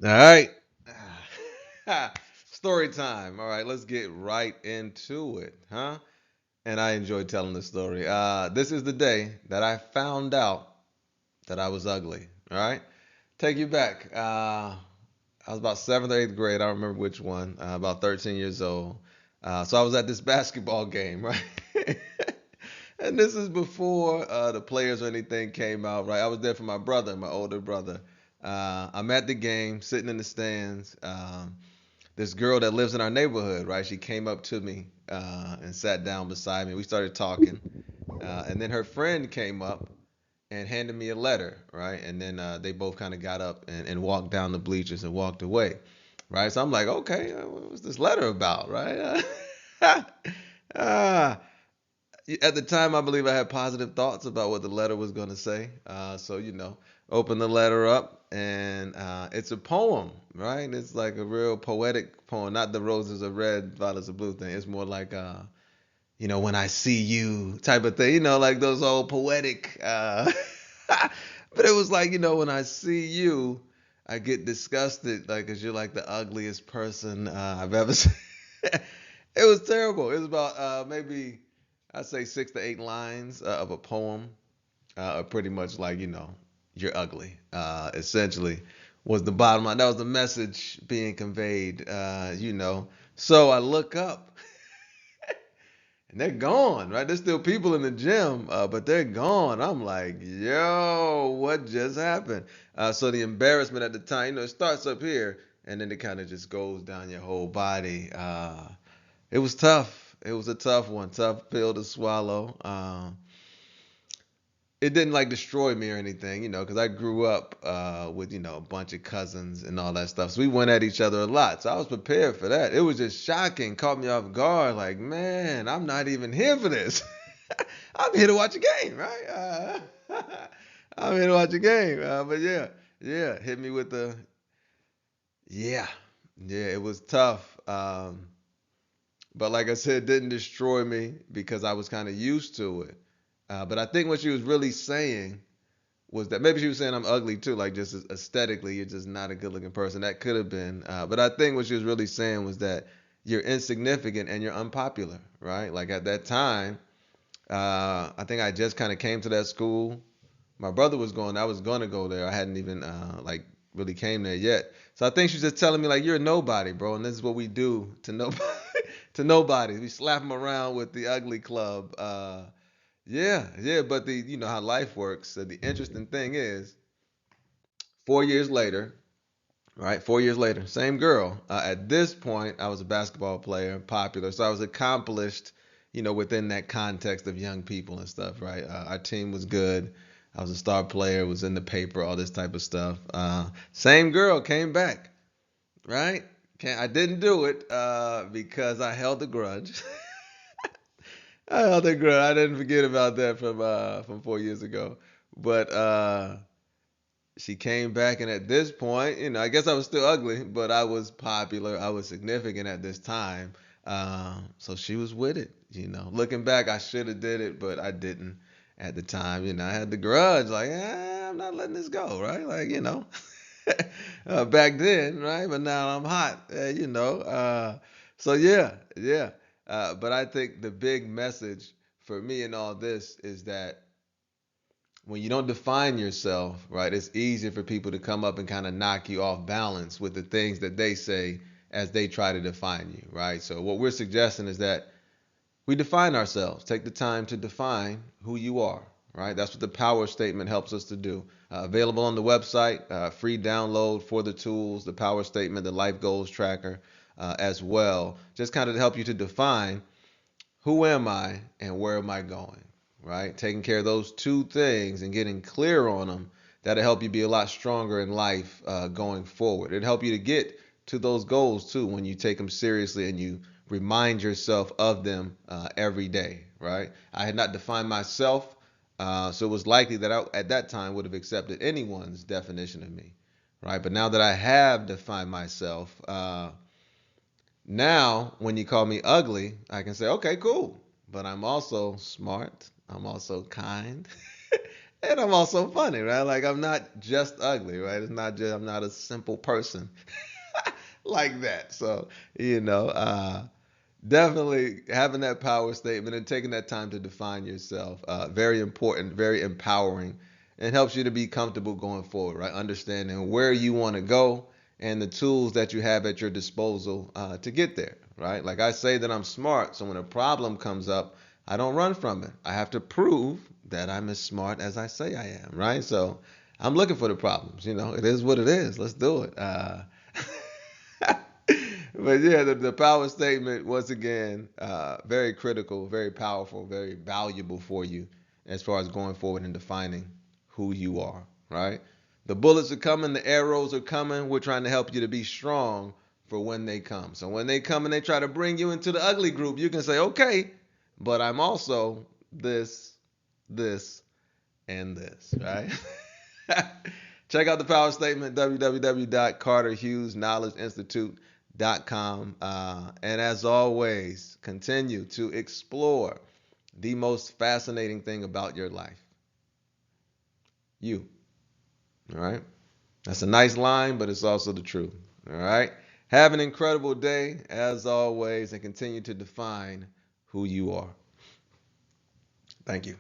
All right. Story time. All right, let's get right into it, huh? And I enjoyed telling the story. This is the day that I found out that I was ugly. All right. Take you back. I was about seventh or eighth grade. I don't remember which one. About 13 years old. So I was at this basketball game, right? And this is before the players or anything came out, right? I was there for my brother, my older brother. I'm at the game, sitting in the stands. This girl that lives in our neighborhood, right? She came up to me and sat down beside me. We started talking, and then her friend came up and handed me a letter, right? And then they both kind of got up and walked down the bleachers and walked away, right? So I'm like, okay, what's this letter about, right? uh, at the time, I believe I had positive thoughts about what the letter was going to say. So, open the letter up, and it's a poem, right? It's like a real poetic poem, not the roses are red, violets are blue thing. It's more like, when I see you type of thing, like those old poetic. But it was like, when I see you, I get disgusted, like, because you're like the ugliest person I've ever seen. It was terrible. It was about maybe I'd say 6 to 8 lines of a poem, pretty much like you're ugly. Essentially, was the bottom line. That was the message being conveyed. So I look up and they're gone. Right, there's still people in the gym, but they're gone. I'm like, yo, what just happened? So the embarrassment at the time, it starts up here and then it kind of just goes down your whole body. It was tough. It was a tough one, tough pill to swallow. It didn't like destroy me or anything, because I grew up with a bunch of cousins and all that stuff. So we went at each other a lot. So I was prepared for that. It was just shocking, caught me off guard. Like, man, I'm not even here for this. I'm here to watch a game, right? I'm here to watch a game. But yeah, yeah, hit me with the yeah, yeah. It was tough. But like I said, it didn't destroy me because I was kind of used to it. But I think what she was really saying was that maybe she was saying I'm ugly too, like just aesthetically, you're just not a good looking person. That could have been. But I think what she was really saying was that you're insignificant and you're unpopular, right? Like at that time, I think I just kind of came to that school. My brother was going. I was going to go there. I hadn't even like really came there yet. So I think she's just telling me like you're a nobody, bro, and this is what we do to nobody. To nobody. We slap them around with the ugly club. Yeah, yeah. But you know how life works. So the interesting thing is, 4 years later, right? 4 years later, same girl. At this point, I was a basketball player, popular, so I was accomplished. Within that context of young people and stuff, right? Our team was good. I was a star player, was in the paper, all this type of stuff. Same girl came back, right? I didn't do it because I held a grudge. I held a grudge. I didn't forget about that from 4 years ago. But she came back, and at this point, I guess I was still ugly, but I was popular. I was significant at this time. So she was with it. Looking back, I should have did it, but I didn't at the time. I had the grudge, like, I'm not letting this go, right? Like, back then, right? But now I'm hot, So yeah, yeah. But I think the big message for me in all this is that when you don't define yourself, right, it's easier for people to come up and kind of knock you off balance with the things that they say as they try to define you, right? So what we're suggesting is that we define ourselves. Take the time to define who you are, right? That's what the power statement helps us to do. Available on the website, free download for the tools, the power statement, the life goals tracker as well. Just kind of to help you to define who am I and where am I going, right? Taking care of those two things and getting clear on them, that'll help you be a lot stronger in life going forward. It'll help you to get to those goals too when you take them seriously and you remind yourself of them every day, right? I had not defined myself, so it was likely that I, at that time, would have accepted anyone's definition of me, right? But now that I have defined myself, now, when you call me ugly, I can say, okay, cool. But I'm also smart. I'm also kind. And I'm also funny, right? Like I'm not just ugly, right? It's not just I'm not a simple person like that. So, you know, definitely having that power statement and taking that time to define yourself, very important, very empowering, and helps you to be comfortable going forward, right? Understanding where you want to go and the tools that you have at your disposal to get there, right? Like I say that I'm smart, so when a problem comes up, I don't run from it. I have to prove that I'm as smart as I say I am, right? So I'm looking for the problems. You know, it is what it is. Let's do it. But yeah, the power statement once again, very critical, very powerful, very valuable for you as far as going forward and defining who you are. Right? The bullets are coming, the arrows are coming. We're trying to help you to be strong for when they come. So when they come and they try to bring you into the ugly group, you can say, okay, but I'm also this, this, and this. Right? Check out the power statement, www.carterhughesknowledgeinstitute.com. And as always, continue to explore the most fascinating thing about your life, you. All right? That's a nice line, but it's also the truth. All right? Have an incredible day, as always, and continue to define who you are. Thank you.